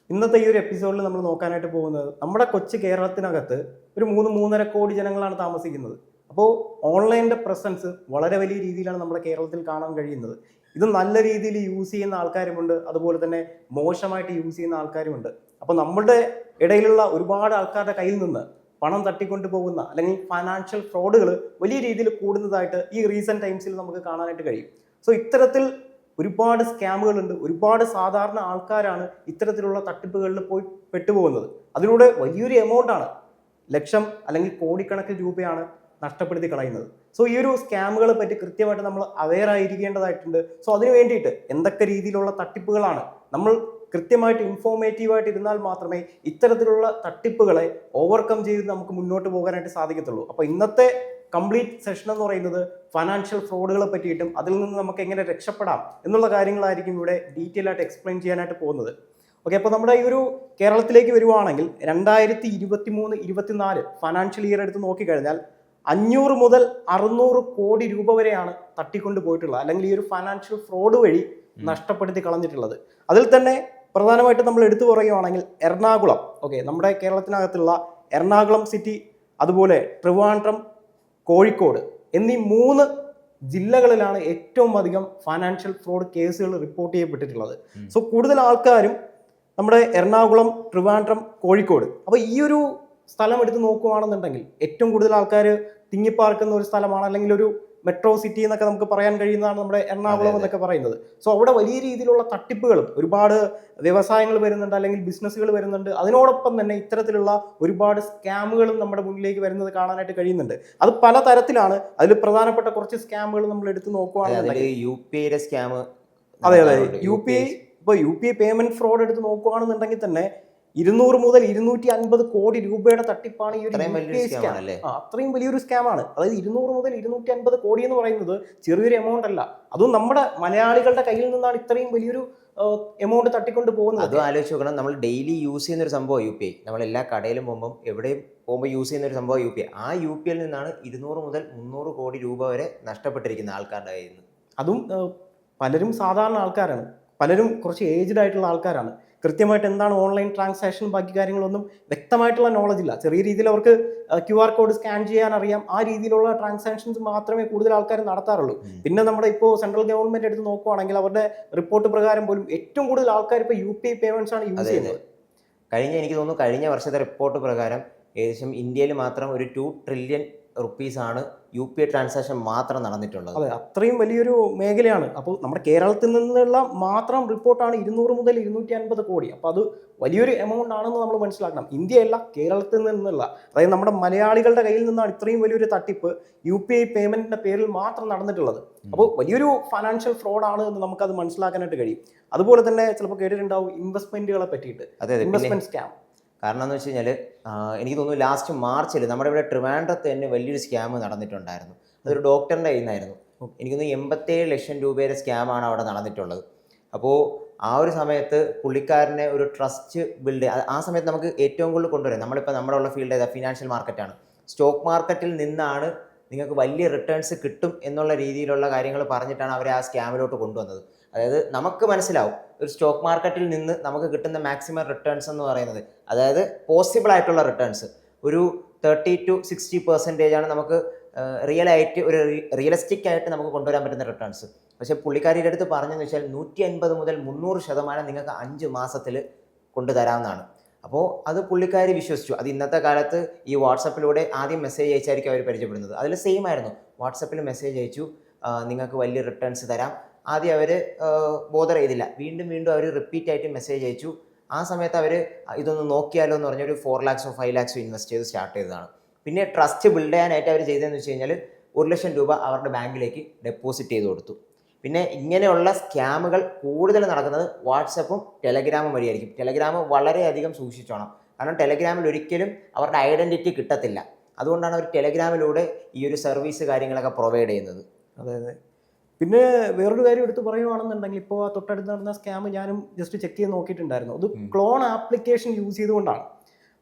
ഇന്നത്തെ ഈ ഒരു എപ്പിസോഡിൽ നമ്മൾ നോക്കാനായിട്ട് പോകുന്നത് നമ്മുടെ കൊച്ചു കേരളത്തിനകത്ത് ഒരു 3-3.5 കോടി ജനങ്ങളാണ് താമസിക്കുന്നത്. അപ്പോൾ ഓൺലൈനിൻ്റെ പ്രസൻസ് വളരെ വലിയ രീതിയിലാണ് നമ്മുടെ കേരളത്തിൽ കാണാൻ കഴിയുന്നത്. ഇത് നല്ല രീതിയിൽ യൂസ് ചെയ്യുന്ന ആൾക്കാരുമുണ്ട്, അതുപോലെ തന്നെ മോശമായിട്ട് യൂസ് ചെയ്യുന്ന ആൾക്കാരുമുണ്ട്. അപ്പോൾ നമ്മുടെ ഇടയിലുള്ള ഒരുപാട് ആൾക്കാരുടെ കയ്യിൽ നിന്ന് പണം തട്ടിക്കൊണ്ടു പോകുന്ന അല്ലെങ്കിൽ ഫൈനാൻഷ്യൽ ഫ്രോഡുകൾ വലിയ രീതിയിൽ കൂടുന്നതായിട്ട് ഈ റീസെൻറ്റ് ടൈംസിൽ നമുക്ക് കാണാനായിട്ട് കഴിയും. സോ ഇത്തരത്തിൽ ഒരുപാട് സ്കാമുകളുണ്ട്. ഒരുപാട് സാധാരണ ആൾക്കാരാണ് ഇത്തരത്തിലുള്ള തട്ടിപ്പുകളിൽ പോയി പെട്ടുപോകുന്നത്. അതിലൂടെ വലിയൊരു എമൗണ്ടാണ്, ലക്ഷം അല്ലെങ്കിൽ കോടിക്കണക്കിന് രൂപയാണ് നഷ്ടപ്പെടുത്തി കളയുന്നത്. സോ ഈ ഒരു സ്കാമുകളെ പറ്റി കൃത്യമായിട്ട് നമ്മൾ അവെയർ ആയിരിക്കേണ്ടതായിട്ടുണ്ട്. സോ അതിനു വേണ്ടിയിട്ട് എന്തൊക്കെ രീതിയിലുള്ള തട്ടിപ്പുകളാണ്, നമ്മൾ കൃത്യമായിട്ട് ഇൻഫോർമേറ്റീവായിട്ട് ഇരുന്നാൽ മാത്രമേ ഇത്തരത്തിലുള്ള തട്ടിപ്പുകളെ ഓവർകം ചെയ്ത് നമുക്ക് മുന്നോട്ട് പോകാനായിട്ട് സാധിക്കത്തുള്ളൂ. അപ്പോൾ ഇന്നത്തെ കംപ്ലീറ്റ് സെഷൻ എന്ന് പറയുന്നത് ഫൈനാൻഷ്യൽ ഫ്രോഡുകളെ പറ്റിയിട്ടും അതിൽ നിന്ന് നമുക്ക് എങ്ങനെ രക്ഷപ്പെടാം എന്നുള്ള കാര്യങ്ങളായിരിക്കും ഇവിടെ ഡീറ്റെയിൽ ആയിട്ട് എക്സ്പ്ലെയിൻ ചെയ്യാനായിട്ട് പോകുന്നത്. ഓക്കെ, അപ്പോൾ നമ്മുടെ ഈ ഒരു കേരളത്തിലേക്ക് വരുവാണെങ്കിൽ 2023-24 ഫൈനാൻഷ്യൽ ഇയർ എടുത്ത് നോക്കിക്കഴിഞ്ഞാൽ 500 മുതൽ 600 കോടി രൂപ വരെയാണ് തട്ടിക്കൊണ്ട് പോയിട്ടുള്ളത്, അല്ലെങ്കിൽ ഈ ഒരു ഫൈനാൻഷ്യൽ ഫ്രോഡ് വഴി നഷ്ടപ്പെടുത്തി കളഞ്ഞിട്ടുള്ളത്. അതിൽ തന്നെ പ്രധാനമായിട്ട് നമ്മൾ എടുത്തു പറയുകയാണെങ്കിൽ എറണാകുളം, ഓക്കെ, നമ്മുടെ കേരളത്തിനകത്തുള്ള എറണാകുളം സിറ്റി, അതുപോലെ ട്രിവാൻഡ്രം, കോഴിക്കോട് എന്നീ 3 ജില്ലകളിലാണ് ഏറ്റവും അധികം ഫൈനാൻഷ്യൽ ഫ്രോഡ് കേസുകൾ റിപ്പോർട്ട് ചെയ്യപ്പെട്ടിട്ടുള്ളത്. സോ കൂടുതൽ ആൾക്കാരും നമ്മുടെ എറണാകുളം, ട്രിവാൻഡ്രം, കോഴിക്കോട്. അപ്പോൾ ഈ ഒരു സ്ഥലം എടുത്ത് നോക്കുകയാണെന്നുണ്ടെങ്കിൽ ഏറ്റവും കൂടുതൽ ആൾക്കാർ തിങ്ങിപ്പാർക്കുന്ന ഒരു സ്ഥലമാണ്, അല്ലെങ്കിൽ ഒരു മെട്രോ സിറ്റി എന്നൊക്കെ നമുക്ക് പറയാൻ കഴിയുന്നതാണ് നമ്മുടെ എറണാകുളം എന്നൊക്കെ പറയുന്നത്. സോ അവിടെ വലിയ രീതിയിലുള്ള തട്ടിപ്പുകളും ഒരുപാട് വ്യവസായങ്ങൾ വരുന്നുണ്ട്, അല്ലെങ്കിൽ ബിസിനസ്സുകൾ വരുന്നുണ്ട്. അതിനോടൊപ്പം തന്നെ ഇത്തരത്തിലുള്ള ഒരുപാട് സ്കാമുകളും നമ്മുടെ മുന്നിലേക്ക് വരുന്നത് കാണാനായിട്ട് കഴിയുന്നുണ്ട്. അത് പല തരത്തിലാണ്. അതിൽ പ്രധാനപ്പെട്ട കുറച്ച് സ്കാമുകൾ നമ്മൾ എടുത്ത് നോക്കുകയാണെന്നുണ്ടെങ്കിൽ UPI സ്കാം, അതെ, UPI, ഇപ്പോൾ UPI പേയ്മെന്റ് ഫ്രോഡ് എടുത്ത് നോക്കുകയാണെന്നുണ്ടെങ്കിൽ തന്നെ 200 മുതൽ 250 കോടി രൂപയുടെ തട്ടിപ്പാണ് ഈ ഒരു UPI സ്കാം. അത്രയും വലിയൊരു സ്കാമാണ്. അതായത് 200 മുതൽ 250 കോടി എന്ന് പറയുന്നത് ചെറിയൊരു എമൗണ്ട് അല്ല. അതും നമ്മുടെ മലയാളികളുടെ കയ്യിൽ നിന്നാണ് ഇത്രയും വലിയൊരു എമൗണ്ട് തട്ടിക്കൊണ്ട് പോകുന്നത്. അതും ആലോചിച്ച് നോക്കണം. നമ്മൾ ഡെയിലി യൂസ് ചെയ്യുന്ന ഒരു സംഭവം UPI. നമ്മൾ എല്ലാ കടയിലും പോകുമ്പോൾ എവിടെയും പോകുമ്പോൾ യൂസ് ചെയ്യുന്ന ഒരു സംഭവം UPI. ആ UPIയിൽ നിന്നാണ് 200 മുതൽ 300 കോടി രൂപ വരെ നഷ്ടപ്പെട്ടിരിക്കുന്ന ആൾക്കാരുടെ കയ്യിൽ നിന്ന്. അതും പലരും സാധാരണ ആൾക്കാരാണ്, പലരും കുറച്ച് ഏജ്ഡ് ആയിട്ടുള്ള ആൾക്കാരാണ്. കൃത്യമായിട്ട് എന്താണ് ഓൺലൈൻ ട്രാൻസാക്ഷൻ, ബാക്കി കാര്യങ്ങളൊന്നും വ്യക്തമായിട്ടുള്ള നോളജ് ഇല്ല. ചെറിയ രീതിയിൽ അവർക്ക് QR കോഡ് സ്കാൻ ചെയ്യാൻ അറിയാം. ആ രീതിയിലുള്ള ട്രാൻസാക്ഷൻസ് മാത്രമേ കൂടുതൽ ആൾക്കാർ നടത്താറുള്ളൂ. പിന്നെ നമ്മുടെ ഇപ്പോൾ സെൻട്രൽ ഗവൺമെന്റ് എടുത്ത് നോക്കുവാണെങ്കിൽ അവരുടെ റിപ്പോർട്ട് പ്രകാരം പോലും ഏറ്റവും കൂടുതൽ ആൾക്കാർ ഇപ്പോൾ UPI പേയ്മെന്റ്സ് ആണ് യൂസ് ചെയ്യുന്നത്. എനിക്ക് തോന്നുന്നു കഴിഞ്ഞ വർഷത്തെ റിപ്പോർട്ട് പ്രകാരം ഏകദേശം ഇന്ത്യയിൽ മാത്രം ഒരു 2 ട്രില്യൺ റുപ്പീസ് ആണ് UPI ട്രാൻസാക്ഷൻ മാത്രം നടന്നിട്ടുള്ളത്. അതെ, അത്രയും വലിയൊരു മേഖലയാണ്. അപ്പോൾ നമ്മുടെ കേരളത്തിൽ നിന്നുള്ള മാത്രം റിപ്പോർട്ടാണ് 200 മുതൽ 250 കോടി. അപ്പോൾ അത് വലിയൊരു എമൗണ്ട് ആണെന്ന് നമ്മൾ മനസ്സിലാക്കണം. ഇന്ത്യയല്ല, കേരളത്തിൽ നിന്നുള്ള, അതായത് നമ്മുടെ മലയാളികളുടെ കയ്യിൽ നിന്നാണ് ഇത്രയും വലിയൊരു തട്ടിപ്പ് UPI പേയ്മെന്റിന്റെ പേരിൽ മാത്രം നടന്നിട്ടുള്ളത്. അപ്പോൾ വലിയൊരു ഫൈനാൻഷ്യൽ ഫ്രോഡാണ് എന്ന് നമുക്കത് മനസ്സിലാക്കാനായിട്ട് കഴിയും. അതുപോലെ തന്നെ ചിലപ്പോൾ കേട്ടിട്ടുണ്ടാവും ഇൻവെസ്റ്റ്മെന്റുകളെ പറ്റിയിട്ട്, ഇൻവെസ്റ്റ്മെന്റ് സ്കാം. കാരണം എന്ന് വെച്ച് കഴിഞ്ഞാൽ എനിക്ക് തോന്നുന്നു ലാസ്റ്റ് മാർച്ചിൽ നമ്മുടെ ഇവിടെ ട്രിവാൻഡ്രത്ത് തന്നെ വലിയൊരു സ്കാം നടന്നിട്ടുണ്ടായിരുന്നു. അതൊരു ഡോക്ടറിൻ്റെ കയ്യിൽ നിന്നായിരുന്നു. എനിക്ക് തോന്നുന്നു 87 ലക്ഷം രൂപയുടെ സ്കാമാണ് അവിടെ നടന്നിട്ടുള്ളത്. അപ്പോൾ ആ ഒരു സമയത്ത് പുള്ളിക്കാരനെ ഒരു ട്രസ്റ്റ് ബിൽഡ്, ആ സമയത്ത് നമുക്ക് ഏറ്റവും കൂടുതൽ കൊണ്ടുവരാം. നമ്മളിപ്പോൾ നമ്മുടെ ഉള്ള ഫീൽഡ് ഏതാ? ഫിനാൻഷ്യൽ മാർക്കറ്റാണ്. സ്റ്റോക്ക് മാർക്കറ്റിൽ നിന്നാണ് നിങ്ങൾക്ക് വലിയ റിട്ടേൺസ് കിട്ടും എന്നുള്ള രീതിയിലുള്ള കാര്യങ്ങൾ പറഞ്ഞിട്ടാണ് അവരെ ആ സ്കാമിലോട്ട് കൊണ്ടുവന്നത്. അതായത് നമുക്ക് മനസ്സിലാവും ഒരു സ്റ്റോക്ക് മാർക്കറ്റിൽ നിന്ന് നമുക്ക് കിട്ടുന്ന മാക്സിമം റിട്ടേൺസ് എന്ന് പറയുന്നത്, അതായത് പോസിബിൾ ആയിട്ടുള്ള റിട്ടേൺസ് ഒരു 30 to 60% ആണ് നമുക്ക് റിയലിസ്റ്റിക് ആയിട്ട് നമുക്ക് കൊണ്ടുവരാൻ പറ്റുന്ന റിട്ടേൺസ്. പക്ഷേ പുള്ളിക്കാരിയുടെ അടുത്ത് പറഞ്ഞതെന്ന് വെച്ചാൽ 150 മുതൽ 300% നിങ്ങൾക്ക് 5 മാസത്തിൽ കൊണ്ടുതരാവുന്നതാണ്. അപ്പോൾ അത് പുള്ളിക്കാരി വിശ്വസിച്ചു. അത് ഇന്നത്തെ കാലത്ത് ഈ വാട്സപ്പിലൂടെ ആദ്യം മെസ്സേജ് അയച്ചായിരിക്കും അവർ പരിചയപ്പെടുന്നത്. അതിൽ സെയിം ആയിരുന്നു. വാട്സപ്പിൽ മെസ്സേജ് അയച്ചു, നിങ്ങൾക്ക് വലിയ റിട്ടേൺസ് തരാം. ആദ്യം അവർ ബോധർ ചെയ്തില്ല. വീണ്ടും അവർ റിപ്പീറ്റ് ആയിട്ട് മെസ്സേജ് അയച്ചു. ആ സമയത്ത് അവർ ഇതൊന്ന് നോക്കിയാലോ എന്ന് പറഞ്ഞൊരു 4 lakhs 5 lakhs ഇൻവെസ്റ്റ് ചെയ്ത് സ്റ്റാർട്ട് ചെയ്തതാണ്. പിന്നെ ട്രസ്റ്റ് ബിൽഡ് ചെയ്യാനായിട്ട് അവർ ചെയ്തതെന്ന് വെച്ച് കഴിഞ്ഞാൽ 1 ലക്ഷം രൂപ അവരുടെ ബാങ്കിലേക്ക് ഡെപ്പോസിറ്റ് ചെയ്ത് കൊടുത്തു. പിന്നെ ഇങ്ങനെയുള്ള സ്കാമുകൾ കൂടുതൽ നടക്കുന്നത് വാട്സപ്പും ടെലഗ്രാമും വഴിയായിരിക്കും. ടെലഗ്രാം വളരെയധികം സൂക്ഷിച്ചോണം. കാരണം ടെലഗ്രാമിൽ ഒരിക്കലും അവരുടെ ഐഡൻറ്റിറ്റി കിട്ടത്തില്ല. അതുകൊണ്ടാണ് അവർ ടെലഗ്രാമിലൂടെ ഈ ഒരു സർവീസ് കാര്യങ്ങളൊക്കെ പ്രൊവൈഡ് ചെയ്യുന്നത്. അതെ. പിന്നെ വേറൊരു കാര്യം എടുത്ത് പറയുവാണെന്നുണ്ടെങ്കിൽ, ഇപ്പോൾ തൊട്ടടുത്ത് നടന്ന സ്കാം ഞാനും ജസ്റ്റ് ചെക്ക് ചെയ്ത് നോക്കിയിട്ടുണ്ടായിരുന്നു. അത് ക്ലോൺ ആപ്ലിക്കേഷൻ യൂസ് ചെയ്തുകൊണ്ടാണ്.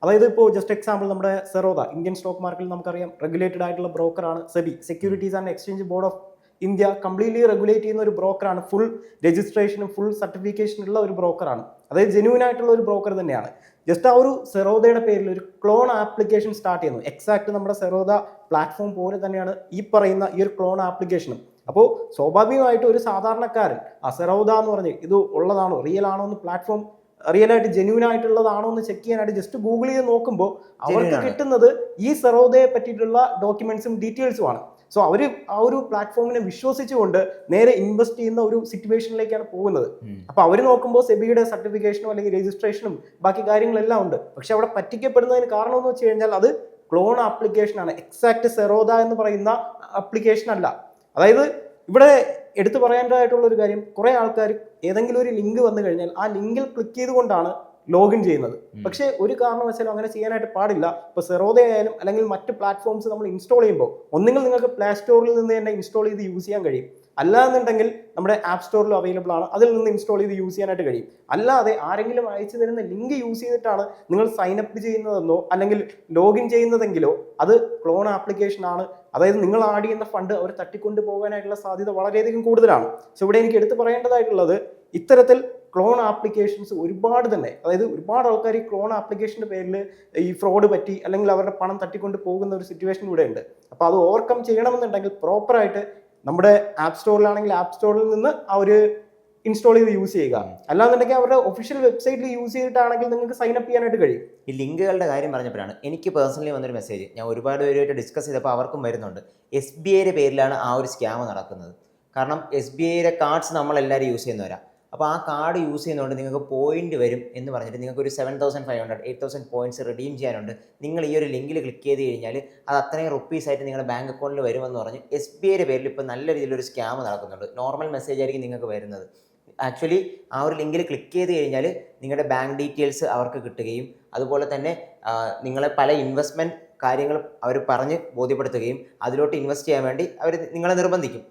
അതായത് ഇപ്പോൾ ജസ്റ്റ് എക്സാമ്പിൾ, നമ്മുടെ സെറോദ, ഇന്ത്യൻ സ്റ്റോക്ക് മാർക്കറ്റിൽ നമുക്കറിയാം റെഗുലേറ്റഡ് ആയിട്ടുള്ള ബ്രോക്കറാണ്. SEBI, securities and exchange board of India completely regulate ചെയ്യുന്ന ഒരു ബ്രോക്കറാണ്. ഫുൾ രജിസ്ട്രേഷനും ഫുൾ സർട്ടിഫിക്കേഷനുള്ള ഒരു ബ്രോക്കറാണ്. അതായത് ജെന്യൂൻ ആയിട്ടുള്ള ഒരു ബ്രോക്കർ തന്നെയാണ്. ജസ്റ്റ് ആ ഒരു സെറോദയുടെ പേരിൽ ഒരു ക്ലോൺ ആപ്ലിക്കേഷൻ സ്റ്റാർട്ട് ചെയ്യുന്നു. എക്സാക്ട് നമ്മുടെ സെറോദ പ്ലാറ്റ്ഫോം പോലെ തന്നെയാണ് ഈ പറയുന്ന ഈ ഒരു ക്ലോൺ ആപ്ലിക്കേഷനും. അപ്പോൾ സ്വാഭാവികമായിട്ട് ഒരു സാധാരണക്കാരൻ ആ സെറോദ എന്ന് പറഞ്ഞ് ഇത് ഉള്ളതാണോ റിയൽ ആണോ എന്ന് പ്ലാറ്റ്ഫോം റിയൽ ആയിട്ട് ജെന്യൂൻ ആയിട്ടുള്ളതാണോ എന്ന് ചെക്ക് ചെയ്യാനായിട്ട് ജസ്റ്റ് ഗൂഗിൾ ചെയ്ത് നോക്കുമ്പോൾ അവർക്ക് കിട്ടുന്നത് ഈ സെറോദയെ പറ്റിയിട്ടുള്ള ഡോക്യുമെന്റ്സും ഡീറ്റെയിൽസും ആണ്. സോ അവർ ആ ഒരു പ്ലാറ്റ്ഫോമിനെ വിശ്വസിച്ചുകൊണ്ട് നേരെ ഇൻവെസ്റ്റ് ചെയ്യുന്ന ഒരു സിറ്റുവേഷനിലേക്കാണ് പോകുന്നത്. അപ്പൊ അവർ നോക്കുമ്പോൾ സെബിയുടെ സർട്ടിഫിക്കേഷനോ അല്ലെങ്കിൽ രജിസ്ട്രേഷനും ബാക്കി കാര്യങ്ങളെല്ലാം ഉണ്ട്. പക്ഷെ അവിടെ പറ്റിക്കപ്പെടുന്നതിന് കാരണം എന്ന് വെച്ച് കഴിഞ്ഞാൽ അത് ക്ലോൺ ആപ്ലിക്കേഷൻ ആണ്. എക്സാക്ട് സെറോദ എന്ന് പറയുന്ന ആപ്ലിക്കേഷൻ അല്ല. അതായത് ഇവിടെ എടുത്തു പറയേണ്ടതായിട്ടുള്ള ഒരു കാര്യം, കുറെ ആൾക്കാർ ഏതെങ്കിലും ഒരു ലിങ്ക് വന്നു കഴിഞ്ഞാൽ ആ ലിങ്കിൽ ക്ലിക്ക് ചെയ്തുകൊണ്ടാണ് ലോഗിൻ ചെയ്യുന്നത്. പക്ഷേ ഒരു കാരണവശാലും അങ്ങനെ ചെയ്യാനായിട്ട് പാടില്ല. ഇപ്പോൾ സെറോദ ആയാലും അല്ലെങ്കിൽ മറ്റ് പ്ലാറ്റ്ഫോംസ് നമ്മൾ ഇൻസ്റ്റാൾ ചെയ്യുമ്പോൾ ഒന്നുകിൽ നിങ്ങൾക്ക് പ്ലേ സ്റ്റോറിൽ നിന്ന് തന്നെ ഇൻസ്റ്റാൾ ചെയ്ത് യൂസ് ചെയ്യാൻ കഴിയും, അല്ലാന്നുണ്ടെങ്കിൽ നമ്മുടെ ആപ്പ് സ്റ്റോറിലും അവൈലബിൾ ആണ്, അതിൽ നിന്ന് ഇൻസ്റ്റാൾ ചെയ്ത് യൂസ് ചെയ്യാനായിട്ട് കഴിയും. അല്ലാതെ ആരെങ്കിലും അയച്ചു തരുന്ന ലിങ്ക് യൂസ് ചെയ്തിട്ടാണ് നിങ്ങൾ സൈൻ അപ്പ് ചെയ്യുന്നതെന്നോ അല്ലെങ്കിൽ ലോഗിൻ ചെയ്യുന്നതെങ്കിലോ അത് ക്ലോൺ ആപ്ലിക്കേഷൻ ആണ്. അതായത് നിങ്ങൾ ആഡ് ചെയ്യുന്ന ഫണ്ട് അവർ തട്ടിക്കൊണ്ടു പോകാനായിട്ടുള്ള സാധ്യത വളരെയധികം കൂടുതലാണ്. സോ ഇവിടെ എനിക്ക് എടുത്തു പറയേണ്ടതായിട്ടുള്ളത് ഇത്തരത്തിൽ ക്ലോൺ ആപ്ലിക്കേഷൻസ് ഒരുപാട് തന്നെ, അതായത് ഒരുപാട് ആൾക്കാർ ഈ ക്ലോൺ ആപ്ലിക്കേഷൻ്റെ പേരിൽ ഈ ഫ്രോഡ് പറ്റി അല്ലെങ്കിൽ അവരുടെ പണം തട്ടിക്കൊണ്ട് പോകുന്ന ഒരു സിറ്റുവേഷൻ ഇവിടെ ഉണ്ട്. അപ്പോൾ അത് ഓവർകം ചെയ്യണമെന്നുണ്ടെങ്കിൽ പ്രോപ്പറായിട്ട് നമ്മുടെ ആപ്പ് സ്റ്റോറിലാണെങ്കിൽ ആപ്പ് സ്റ്റോറിൽ നിന്ന് ആ ഒരു ഇൻസ്റ്റാൾ ചെയ്ത് യൂസ് ചെയ്യുക, അല്ലാന്നുണ്ടെങ്കിൽ അവരുടെ ഒഫീഷ്യൽ വെബ്സൈറ്റിൽ യൂസ് ചെയ്തിട്ടാണെങ്കിൽ നിങ്ങൾക്ക് സൈൻ അപ്പ് ചെയ്യാനായിട്ട് കഴിയും. ഈ ലിങ്കുകളുടെ കാര്യം പറഞ്ഞപ്പോഴാണ് എനിക്ക് പേഴ്സണലി വന്നൊരു മെസ്സേജ്. ഞാൻ ഒരുപാട് പേരുമായിട്ട് ഡിസ്കസ് ചെയ്തപ്പോൾ അവർക്കും വരുന്നുണ്ട്. SBIയുടെ പേരിലാണ് ആ ഒരു സ്കാം നടക്കുന്നത്. കാരണം SBIയുടെ കാർഡ്സ് നമ്മളെല്ലാവരും യൂസ് ചെയ്യുന്നവരാ. അപ്പോൾ ആ കാർഡ് യൂസ് ചെയ്യുന്നതുകൊണ്ട് നിങ്ങൾക്ക് പോയിന്റ് വരും എന്ന് പറഞ്ഞിട്ട് നിങ്ങൾക്ക് ഒരു 7,500 8,000 പോയിന്റ്സ് റിഡീം ചെയ്യാനുണ്ട്. നിങ്ങൾ ഈ ഒരു ലിങ്കിൽ ക്ലിക്ക് ചെയ്ത് കഴിഞ്ഞാൽ അത് അത്രയും റുപ്പീസ് ആയിട്ട് നിങ്ങളുടെ ബാങ്ക് അക്കൗണ്ടിൽ വരുമെന്ന് പറഞ്ഞ് SBIയുടെ പേരിൽ ഇപ്പോൾ നല്ല രീതിയിലൊരു സ്കാം നടക്കുന്നുണ്ട്. നോർമൽ മെസ്സേജ് ആയിരിക്കും നിങ്ങൾക്ക് വരുന്നത്. ആക്ച്വലി ആ ഒരു ലിങ്കിൽ ക്ലിക്ക് ചെയ്ത് കഴിഞ്ഞാൽ നിങ്ങളുടെ ബാങ്ക് ഡീറ്റെയിൽസ് അവർക്ക് കിട്ടുകയും അതുപോലെ തന്നെ നിങ്ങളെ പല ഇൻവെസ്റ്റ്മെൻറ്റ് കാര്യങ്ങൾ അവർ പറഞ്ഞ് ബോധ്യപ്പെടുത്തുകയും അതിലോട്ട് ഇൻവെസ്റ്റ് ചെയ്യാൻ വേണ്ടി അവർ നിങ്ങളെ നിർബന്ധിക്കും.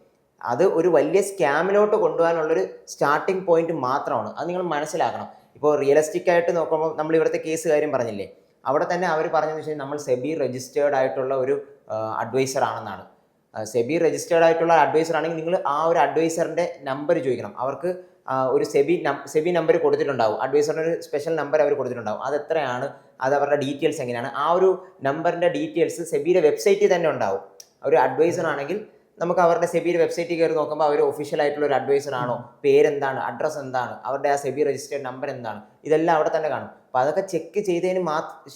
അത് ഒരു വലിയ സ്കാമിലോട്ട് കൊണ്ടുപോകാനുള്ളൊരു സ്റ്റാർട്ടിംഗ് പോയിന്റ് മാത്രമാണ്. അത് നിങ്ങൾ മനസ്സിലാക്കണം. ഇപ്പോൾ റിയലിസ്റ്റിക് ആയിട്ട് നോക്കുമ്പോൾ നമ്മൾ ഇവിടുത്തെ കേസ് കാര്യം പറഞ്ഞില്ലേ, അവിടെ തന്നെ അവർ പറഞ്ഞതെന്ന് വെച്ചാൽ നമ്മൾ സെബി രജിസ്റ്റേർഡ് ആയിട്ടുള്ള ഒരു അഡ്വൈസർ ആണെന്നാണ്. സെബി രജിസ്റ്റേർഡ് ആയിട്ടുള്ള അഡ്വൈസർ ആണെങ്കിൽ നിങ്ങൾ ആ ഒരു അഡ്വൈസറിൻ്റെ നമ്പർ ചോദിക്കണം. അവർക്ക് ഒരു സെബി നമ്പർ കൊടുത്തിട്ടുണ്ടാവും, അഡ്വൈസറിന് ഒരു സ്പെഷ്യൽ നമ്പർ അവർ കൊടുത്തിട്ടുണ്ടാവും. അത് എത്രയാണ്, അത് അവരുടെ ഡീറ്റെയിൽസ് എങ്ങനെയാണ്, ആ ഒരു നമ്പറിൻ്റെ ഡീറ്റെയിൽസ് സെബിയുടെ വെബ്സൈറ്റിൽ തന്നെ ഉണ്ടാവും. ഒരു അഡ്വൈസർ ആണെങ്കിൽ നമുക്ക് അവരുടെ സെബിയുടെ വെബ്സൈറ്റിൽ കയറി നോക്കുമ്പോൾ അവർ ഒഫീഷ്യൽ ആയിട്ടുള്ള ഒരു അഡ്വൈസർ ആണോ, പേരെന്താണ്, അഡ്രസ്സ് എന്താണ്, അവരുടെ ആ സെബി രജിസ്റ്റേർഡ് നമ്പർ എന്താണ്, ഇതെല്ലാം അവിടെ തന്നെ കാണും. അപ്പോൾ അതൊക്കെ ചെക്ക് ചെയ്തതിന്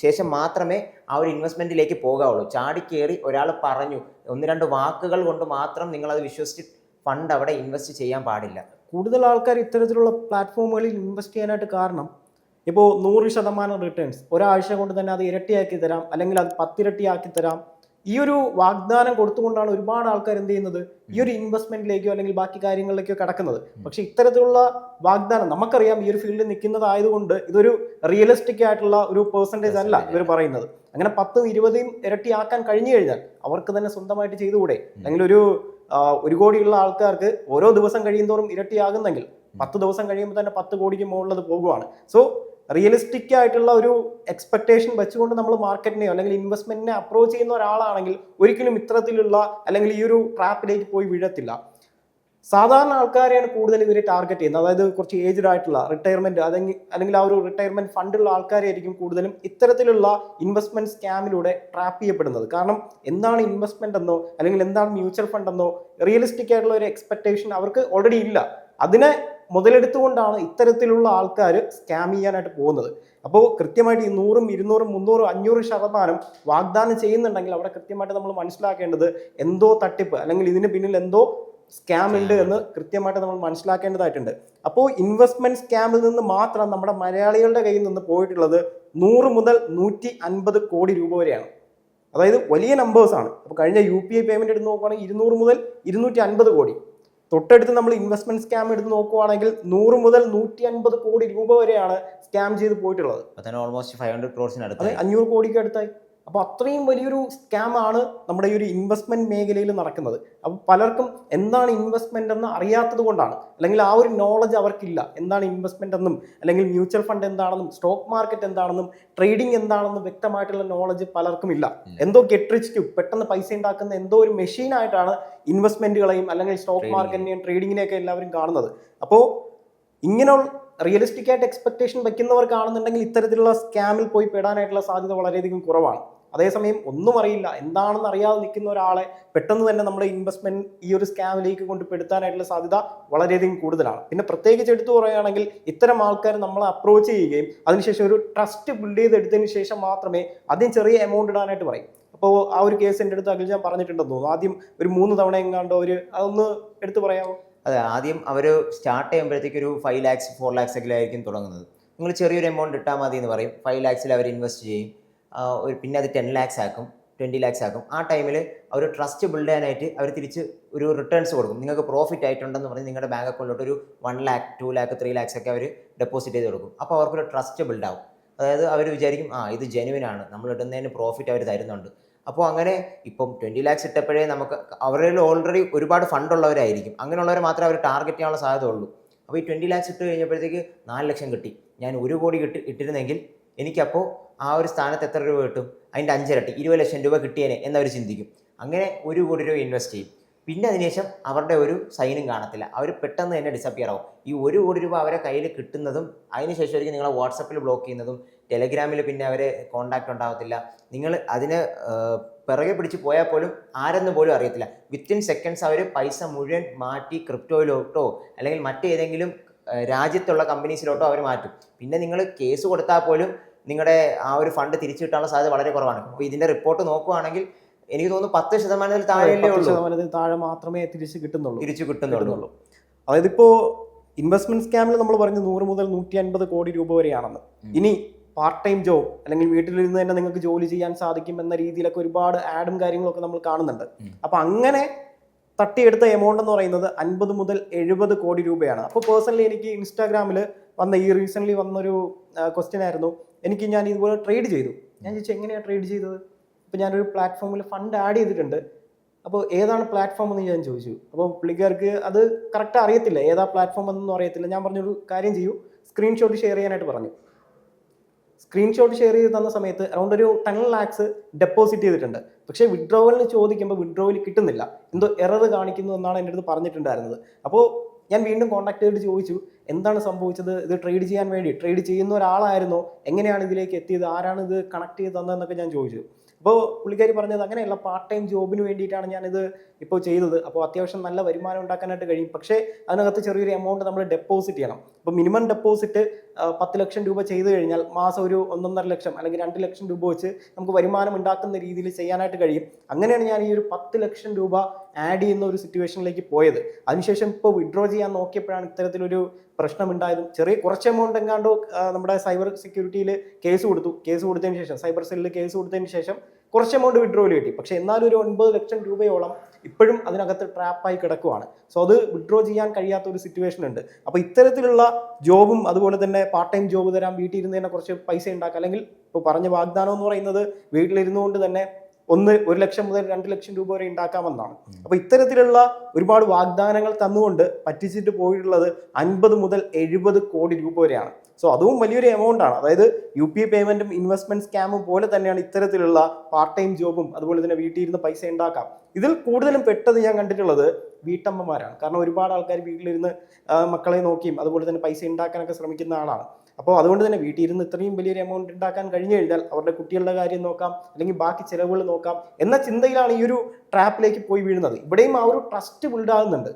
ശേഷം മാത്രമേ ആ ഒരു ഇൻവെസ്റ്റ്മെൻറ്റിലേക്ക് പോകാവുള്ളൂ. ചാടിക്കേറി ഒരാൾ പറഞ്ഞു 1-2 വാക്കുകൾ കൊണ്ട് മാത്രം നിങ്ങളത് വിശ്വസിച്ച് ഫണ്ട് അവിടെ ഇൻവെസ്റ്റ് ചെയ്യാൻ പാടില്ല. കൂടുതൽ ആൾക്കാർ ഇത്തരത്തിലുള്ള പ്ലാറ്റ്ഫോമുകളിൽ ഇൻവെസ്റ്റ് ചെയ്യാനായിട്ട് കാരണം ഇപ്പോൾ 100% റിട്ടേൺസ് ഒരാഴ്ച കൊണ്ട് തന്നെ അത് ഇരട്ടിയാക്കി തരാം അല്ലെങ്കിൽ അത് 10 ഇരട്ടിയാക്കി തരാം, ഈ ഒരു വാഗ്ദാനം കൊടുത്തുകൊണ്ടാണ് ഒരുപാട് ആൾക്കാർ എന്ത് ചെയ്യുന്നത്, ഈ ഒരു ഇൻവെസ്റ്റ്മെന്റിലേക്കോ അല്ലെങ്കിൽ ബാക്കി കാര്യങ്ങളിലേക്കോ കടക്കുന്നത്. പക്ഷെ ഇത്തരത്തിലുള്ള വാഗ്ദാനം നമുക്കറിയാം, ഈ ഒരു ഫീൽഡിൽ നിൽക്കുന്നതായതുകൊണ്ട് ഇതൊരു റിയലിസ്റ്റിക് ആയിട്ടുള്ള ഒരു പെർസെൻറ്റേജ് അല്ല ഇവർ പറയുന്നത്. അങ്ങനെ 10ഉം 20ഉം ഇരട്ടിയാക്കാൻ കഴിഞ്ഞു കഴിഞ്ഞാൽ അവർക്ക് തന്നെ സ്വന്തമായിട്ട് ചെയ്തുകൂടെ? അല്ലെങ്കിൽ ഒരു കോടിയുള്ള ആൾക്കാർക്ക് ഓരോ ദിവസം കഴിയുന്തോറും ഇരട്ടിയാകുന്നെങ്കിൽ 10 ദിവസം കഴിയുമ്പോൾ തന്നെ 10 കോടിക്ക് മുകളിലത് പോകുവാണ്. സോ റിയലിസ്റ്റിക് ആയിട്ടുള്ള ഒരു എക്സ്പെക്ടേഷൻ വെച്ചുകൊണ്ട് നമ്മൾ മാർക്കറ്റിനെയോ അല്ലെങ്കിൽ ഇൻവെസ്റ്റ്മെന്റിനെ അപ്രോച്ച് ചെയ്യുന്ന ഒരാളാണെങ്കിൽ ഒരിക്കലും ഇത്തരത്തിലുള്ള അല്ലെങ്കിൽ ഈ ഒരു ട്രാപ്പിലേക്ക് പോയി വീഴത്തില്ല. സാധാരണ ആൾക്കാരെയാണ് കൂടുതൽ ഇവർ ടാർഗറ്റ് ചെയ്യുന്നത്. അതായത് കുറച്ച് ഏജ്ഡ് ആയിട്ടുള്ള റിട്ടയർമെന്റ് അല്ലെങ്കിൽ ആ ഒരു റിട്ടയർമെന്റ് ഫണ്ടുള്ള ആൾക്കാരെയായിരിക്കും കൂടുതലും ഇത്തരത്തിലുള്ള ഇൻവെസ്റ്റ്മെന്റ് സ്കാമിലൂടെ ട്രാപ്പ് ചെയ്യപ്പെടുന്നത്. കാരണം എന്താണ് ഇൻവെസ്റ്റ്മെന്റ് എന്നോ അല്ലെങ്കിൽ എന്താണ് മ്യൂച്വൽ ഫണ്ട് എന്നോ റിയലിസ്റ്റിക് ആയിട്ടുള്ള ഒരു എക്സ്പെക്ടേഷൻ അവർക്ക് ഓൾറെഡി ഇല്ല. അതിനെ മുതലെടുത്തുകൊണ്ടാണ് ഇത്തരത്തിലുള്ള ആൾക്കാർ സ്കാം ചെയ്യാനായിട്ട് പോകുന്നത്. അപ്പോൾ കൃത്യമായിട്ട് ഈ 100ഉം 200ഉം 300ഉം 500% വാഗ്ദാനം ചെയ്യുന്നുണ്ടെങ്കിൽ അവിടെ കൃത്യമായിട്ട് നമ്മൾ മനസ്സിലാക്കേണ്ടത് എന്തോ തട്ടിപ്പ് അല്ലെങ്കിൽ ഇതിന് പിന്നിൽ എന്തോ സ്കാം ഉണ്ട് എന്ന് കൃത്യമായിട്ട് നമ്മൾ മനസ്സിലാക്കേണ്ടതായിട്ടുണ്ട്. അപ്പോൾ ഇൻവെസ്റ്റ്മെന്റ് സ്കാമിൽ നിന്ന് മാത്രം നമ്മുടെ മലയാളികളുടെ കയ്യിൽ നിന്ന് പോയിട്ടുള്ളത് 100 മുതൽ 150 കോടി രൂപ വരെയാണ്. അതായത് വലിയ നമ്പേഴ്സാണ്. അപ്പോൾ കഴിഞ്ഞ UPI പേയ്മെന്റ് എടുത്ത് നോക്കുകയാണെങ്കിൽ 200 മുതൽ 250 കോടി. തൊട്ടടുത്ത് നമ്മൾ ഇൻവെസ്റ്റ്മെന്റ് സ്കാം എടുത്ത് നോക്കുവാണെങ്കിൽ 100 മുതൽ 150 കോടി രൂപ വരെയാണ് സ്കാം ചെയ്ത് പോയിട്ടുള്ളത്. ഓൾമോസ്റ്റ് 500 crores-നടുത്ത്, അതെ 500 കോടിക്ക് അടുത്തായി. അപ്പോൾ അത്രയും വലിയൊരു സ്കാം ആണ് നമ്മുടെ ഈ ഒരു ഇൻവെസ്റ്റ്മെന്റ് മേഖലയിൽ നടക്കുന്നത്. അപ്പോൾ പലർക്കും എന്താണ് ഇൻവെസ്റ്റ്മെന്റ് എന്ന് അറിയാത്തത് കൊണ്ടാണ്, അല്ലെങ്കിൽ ആ ഒരു നോളജ് അവർക്കില്ല. എന്താണ് ഇൻവെസ്റ്റ്മെന്റ് എന്നും അല്ലെങ്കിൽ മ്യൂച്വൽ ഫണ്ട് എന്താണെന്നും സ്റ്റോക്ക് മാർക്കറ്റ് എന്താണെന്നും ട്രേഡിംഗ് എന്താണെന്നും വ്യക്തമായിട്ടുള്ള നോളജ് പലർക്കും ഇല്ല. എന്തോ ഗെറ്റ് റിച്ച് ക്വിക്ക്, പെട്ടെന്ന് പൈസ ഉണ്ടാക്കുന്ന എന്തോ ഒരു മെഷീനായിട്ടാണ് ഇൻവെസ്റ്റ്മെന്റുകളെയും അല്ലെങ്കിൽ സ്റ്റോക്ക് മാർക്കറ്റിനെയും ട്രേഡിങ്ങിനെയൊക്കെ എല്ലാവരും കാണുന്നത്. അപ്പോൾ ഇങ്ങനെ റിയലിസ്റ്റിക് ആയിട്ട് എക്സ്പെക്ടേഷൻ വെക്കുന്നവർക്കാണെന്നുണ്ടെങ്കിൽ ഇത്തരത്തിലുള്ള സ്കാമിൽ പോയി പെടാനായിട്ടുള്ള സാധ്യത വളരെയധികം കുറവാണ്. അതേസമയം ഒന്നും അറിയില്ല, എന്താണെന്ന് അറിയാതെ നിൽക്കുന്ന ഒരാളെ പെട്ടെന്ന് തന്നെ നമ്മുടെ ഇൻവെസ്റ്റ്മെന്റ് ഈ ഒരു സ്കാമിലേക്ക് കൊണ്ട് പെടുത്താനായിട്ടുള്ള സാധ്യത വളരെയധികം കൂടുതലാണ്. പിന്നെ പ്രത്യേകിച്ച് എടുത്തു പറയുകയാണെങ്കിൽ ഇത്തരം ആൾക്കാർ നമ്മളെ അപ്രോച്ച് ചെയ്യുകയും അതിനുശേഷം ഒരു ട്രസ്റ്റ് ബിൽഡ് ചെയ്തെടുത്തതിന് ശേഷം മാത്രമേ ആദ്യം ചെറിയ എമൗണ്ട് ഇടാനായിട്ട് പറയും. അപ്പോൾ ആ ഒരു കേസ് എൻ്റെ അടുത്ത് അഖിൽ ഞാൻ പറഞ്ഞിട്ടുണ്ടെന്ന് തോന്നുന്നു. ആദ്യം ഒരു 3 തവണ എങ്ങാണ്ടോ അതൊന്ന് എടുത്തു പറയാമോ? അതെ, ആദ്യം അവർ സ്റ്റാർട്ട് ചെയ്യുമ്പോഴത്തേക്ക് ഒരു 5 lakhs 4 lakhs ഒക്കെ ആയിരിക്കും തുടങ്ങുന്നത്. നിങ്ങൾ ചെറിയൊരു എമൗണ്ട് ഇട്ടാൽ മതി എന്ന് പറയും. 5 lakhs അവർ ഇൻവെസ്റ്റ് ചെയ്യും. പിന്നെ അത് 10 lakhs ആക്കും, 20 lakhs ആക്കും. ആ ടൈമിൽ അവർ ട്രസ്റ്റ് ബിൽഡ് ചെയ്യാനായിട്ട് അവർ തിരിച്ച് ഒരു റിട്ടേൺസ് കൊടുക്കും. നിങ്ങൾക്ക് പ്രോഫിറ്റ് ആയിട്ടുണ്ടെന്ന് പറഞ്ഞ് നിങ്ങളുടെ ബാങ്ക് അക്കൗണ്ടിലോട്ട് ഒരു 1 lakh 2 lakh 3 lakhs ഒക്കെ അവർ ഡെപ്പോസിറ്റ് ചെയ്ത് കൊടുക്കും. അപ്പോൾ അവർക്കൊരു ട്രസ്റ്റ് ബിൽഡ് ആവും. അതായത് അവർ വിചാരിക്കും ഇത് ജെനുവിൻ ആണ്, നമ്മൾ ഇടുന്നതിന് പ്രോഫിറ്റ് അവർ തരുന്നുണ്ട്. അപ്പോൾ അങ്ങനെ ഇപ്പം 20 lakhs ഇട്ടപ്പോഴേ നമുക്ക് അവരിൽ ഓൾറെഡി ഒരുപാട് ഫണ്ട് ഉള്ളവരായിരിക്കും. അങ്ങനെയുള്ളവരെ മാത്രമേ അവർ ടാർഗറ്റ് ചെയ്യാനുള്ള സാധ്യത ഉള്ളൂ. അപ്പോൾ ഈ 20 lakhs ഇട്ട് കഴിഞ്ഞപ്പോഴത്തേക്ക് 4 ലക്ഷം കിട്ടി. ഞാൻ 1 കോടി ഇട്ടിരുന്നെങ്കിൽ എനിക്കപ്പോൾ ആ ഒരു സ്ഥാനത്ത് എത്ര രൂപ കിട്ടും? അതിൻ്റെ 5 ഇരട്ടി 20 ലക്ഷം രൂപ കിട്ടിയേനെ എന്നവർ ചിന്തിക്കും. അങ്ങനെ 1 കോടി രൂപ ഇൻവെസ്റ്റ് ചെയ്യും. പിന്നെ അതിനുശേഷം അവരുടെ ഒരു സൈനും കാണത്തില്ല. അവർ പെട്ടെന്ന് തന്നെ ഡിസപ്പിയർ ആവും. ഈ 1 കോടി രൂപ അവരെ കയ്യിൽ കിട്ടുന്നതും അതിനുശേഷമായിരിക്കും നിങ്ങളെ വാട്സപ്പിൽ ബ്ലോക്ക് ചെയ്യുന്നതും ടെലഗ്രാമിൽ പിന്നെ അവരെ കോൺടാക്റ്റ് ഉണ്ടാകത്തില്ല. നിങ്ങൾ അതിന് പിറകെ പിടിച്ച് പോയാൽ പോലും ആരെന്ന് പോലും അറിയത്തില്ല. വിത്തിൻ സെക്കൻഡ്സ് അവർ പൈസ മുഴുവൻ മാറ്റി ക്രിപ്റ്റോയിലോട്ടോ അല്ലെങ്കിൽ മറ്റേതെങ്കിലും രാജ്യത്തുള്ള കമ്പനീസിലോട്ടോ അവർ മാറ്റും. പിന്നെ നിങ്ങൾ കേസ് കൊടുത്താൽ പോലും നിങ്ങളുടെ ആ ഒരു ഫണ്ട് തിരിച്ചു കിട്ടാനുള്ള സാധ്യത വളരെ കുറവാണ്. അപ്പോൾ ഇതിൻ്റെ റിപ്പോർട്ട് നോക്കുകയാണെങ്കിൽ എനിക്ക് തോന്നുന്നു 10% താഴെയല്ലേ ഉള്ളൂ. 10% താഴെ മാത്രമേ തിരിച്ചു കിട്ടുന്നുള്ളൂ. അതായത് ഇപ്പോൾ ഇൻവെസ്റ്റ്മെന്റ് സ്കാമിൽ നമ്മൾ പറഞ്ഞു 100 മുതൽ 150 കോടി രൂപ വരെയാണെന്ന്. ഇനി പാർട്ട് ടൈം ജോബ് അല്ലെങ്കിൽ വീട്ടിലിരുന്ന് തന്നെ നിങ്ങൾക്ക് ജോലി ചെയ്യാൻ സാധിക്കും എന്ന രീതിയിലൊക്കെ ഒരുപാട് ആഡും കാര്യങ്ങളൊക്കെ നമ്മൾ കാണുന്നുണ്ട്. അപ്പൊ അങ്ങനെ തട്ടിയെടുത്ത എമൗണ്ട് എന്ന് പറയുന്നത് 50 മുതൽ 70 കോടി രൂപയാണ്. അപ്പോൾ പേഴ്സണലി എനിക്ക് ഇൻസ്റ്റാഗ്രാമിൽ റീസെന്റ് വന്നൊരു ക്വസ്റ്റ്യൻ ആയിരുന്നു. ഞാൻ ഇതുപോലെ ട്രേഡ് ചെയ്തു. ഞാൻ ചോദിച്ചു എങ്ങനെയാണ് ട്രേഡ് ചെയ്തത്? അപ്പോൾ ഞാനൊരു പ്ലാറ്റ്ഫോമിൽ ഫണ്ട് ആഡ് ചെയ്തിട്ടുണ്ട്. അപ്പോൾ ഏതാണ് പ്ലാറ്റ്ഫോം എന്ന് ഞാൻ ചോദിച്ചു. അപ്പോൾ പുള്ളിക്കാർക്ക് അത് കറക്റ്റ് അറിയത്തില്ല, ഏതാ പ്ലാറ്റ്ഫോം എന്നൊന്നും അറിയത്തില്ല. ഞാൻ പറഞ്ഞൊരു കാര്യം ചെയ്യൂ, സ്ക്രീൻഷോട്ട് ഷെയർ ചെയ്യാനായിട്ട് പറഞ്ഞു. സ്ക്രീൻഷോട്ട് ഷെയർ ചെയ്ത് തന്ന സമയത്ത് അറൗണ്ട് ഒരു 10 lakhs ഡെപ്പോസിറ്റ് ചെയ്തിട്ടുണ്ട്. പക്ഷേ വിഡ്രോവലിന് ചോദിക്കുമ്പോൾ വിഡ്രോവൽ കിട്ടുന്നില്ല, എന്തോ എറർ കാണിക്കുന്നു എന്നാണ് എൻ്റെ അടുത്ത് പറഞ്ഞിട്ടുണ്ടായിരുന്നത്. അപ്പോൾ ഞാൻ വീണ്ടും കോൺടാക്ട് ചെയ്തിട്ട് ചോദിച്ചു എന്താണ് സംഭവിച്ചത്, ഇത് ട്രേഡ് ചെയ്യുന്ന ഒരാളായിരുന്നോ, എങ്ങനെയാണ് ഇതിലേക്ക് എത്തിയത്, ആരാണ് ഇത് കണക്ട് ചെയ്ത് തന്നതെന്നൊക്കെ ഞാൻ ചോദിച്ചു. അപ്പോൾ പുള്ളിക്കാരി പറഞ്ഞത് അങ്ങനെയല്ല, പാർട്ട് ടൈം ജോബിന് വേണ്ടിയിട്ടാണ് ഞാനിത് ഇപ്പോൾ ചെയ്തത്. അപ്പോൾ അത്യാവശ്യം നല്ല വരുമാനം ഉണ്ടാക്കാനായിട്ട് കഴിയും, പക്ഷേ അതിനകത്ത് ചെറിയൊരു എമൗണ്ട് നമ്മൾ ഡെപ്പോസിറ്റ് ചെയ്യണം. അപ്പോൾ മിനിമം ഡെപ്പോസിറ്റ് 10 ലക്ഷം രൂപ ചെയ്ത് കഴിഞ്ഞാൽ മാസം ഒരു 1.5 ലക്ഷം അല്ലെങ്കിൽ 2 ലക്ഷം രൂപ വെച്ച് നമുക്ക് വരുമാനം ഉണ്ടാക്കുന്ന രീതിയിൽ ചെയ്യാനായിട്ട് കഴിയും. അങ്ങനെയാണ് ഞാൻ ഈ ഒരു 10 ലക്ഷം രൂപ ആഡ് ചെയ്യുന്ന ഒരു സിറ്റുവേഷനിലേക്ക് പോയത്. അതിനുശേഷം ഇപ്പോൾ വിഡ്രോ ചെയ്യാൻ നോക്കിയപ്പോഴാണ് ഇത്തരത്തിലൊരു പ്രശ്നമുണ്ടായതും. കുറച്ച് എമൗണ്ട് എങ്ങാണ്ടോ നമ്മുടെ സൈബർ സെക്യൂരിറ്റിയിൽ കേസ് കൊടുത്തതിന് ശേഷം സൈബർ സെല്ലിൽ കേസ് കൊടുത്തതിന് ശേഷം കുറച്ച് എമൗണ്ട് വിഡ്രോയിൽ കിട്ടി. പക്ഷെ എന്നാലും ഒരു 9 ലക്ഷം രൂപയോളം ഇപ്പോഴും അതിനകത്ത് ട്രാപ്പായി കിടക്കുവാണ്. സോ അത് വിഡ്രോ ചെയ്യാൻ കഴിയാത്ത ഒരു സിറ്റുവേഷൻ ഉണ്ട്. അപ്പോൾ ഇത്തരത്തിലുള്ള ജോബും അതുപോലെ തന്നെ പാർട്ട് ടൈം ജോബ് തരാം, വീട്ടിൽ ഇരുന്ന് തന്നെ കുറച്ച് പൈസ ഉണ്ടാക്കാം, അല്ലെങ്കിൽ ഇപ്പോൾ പറഞ്ഞ വാഗ്ദാനം എന്ന് പറയുന്നത് വീട്ടിലിരുന്നുകൊണ്ട് തന്നെ 1 ലക്ഷം മുതൽ 2 ലക്ഷം രൂപ വരെ ഉണ്ടാക്കാമെന്നാണ്. അപ്പോൾ ഇത്തരത്തിലുള്ള ഒരുപാട് വാഗ്ദാനങ്ങൾ തന്നുകൊണ്ട് പറ്റിച്ചിട്ട് പോയിട്ടുള്ളത് 50 മുതൽ 70 കോടി രൂപ വരെയാണ്. സോ അതും വലിയൊരു എമൗണ്ട് ആണ്. അതായത് UPI പേയ്മെന്റും ഇൻവെസ്റ്റ്മെന്റ് സ്കാമും പോലെ തന്നെയാണ് ഇത്തരത്തിലുള്ള പാർട്ട് ടൈം ജോബും അതുപോലെ തന്നെ വീട്ടിൽ ഇരുന്ന് പൈസ ഉണ്ടാക്കാം. ഇതിൽ കൂടുതലും പെട്ടത് ഞാൻ കണ്ടിട്ടുള്ളത് വീട്ടമ്മമാരാണ്. കാരണം ഒരുപാട് ആൾക്കാർ വീട്ടിലിരുന്ന് മക്കളെ നോക്കിയും അതുപോലെ തന്നെ പൈസ ഉണ്ടാക്കാനൊക്കെ ശ്രമിക്കുന്ന ആളാണ്. അപ്പോൾ അതുകൊണ്ട് തന്നെ വീട്ടിൽ ഇരുന്ന് ഇത്രയും വലിയൊരു എമൗണ്ട് ഉണ്ടാക്കാൻ കഴിഞ്ഞു കഴിഞ്ഞാൽ അവരുടെ കുട്ടികളുടെ കാര്യം നോക്കാം, അല്ലെങ്കിൽ ബാക്കി ചിലവുകൾ നോക്കാം എന്ന ചിന്തയിലാണ് ഈ ഒരു ട്രാപ്പിലേക്ക് പോയി വീഴുന്നത്. ഇവിടെയും ആ ഒരു ട്രസ്റ്റ് ബിൽഡ് ആകുന്നുണ്ട്.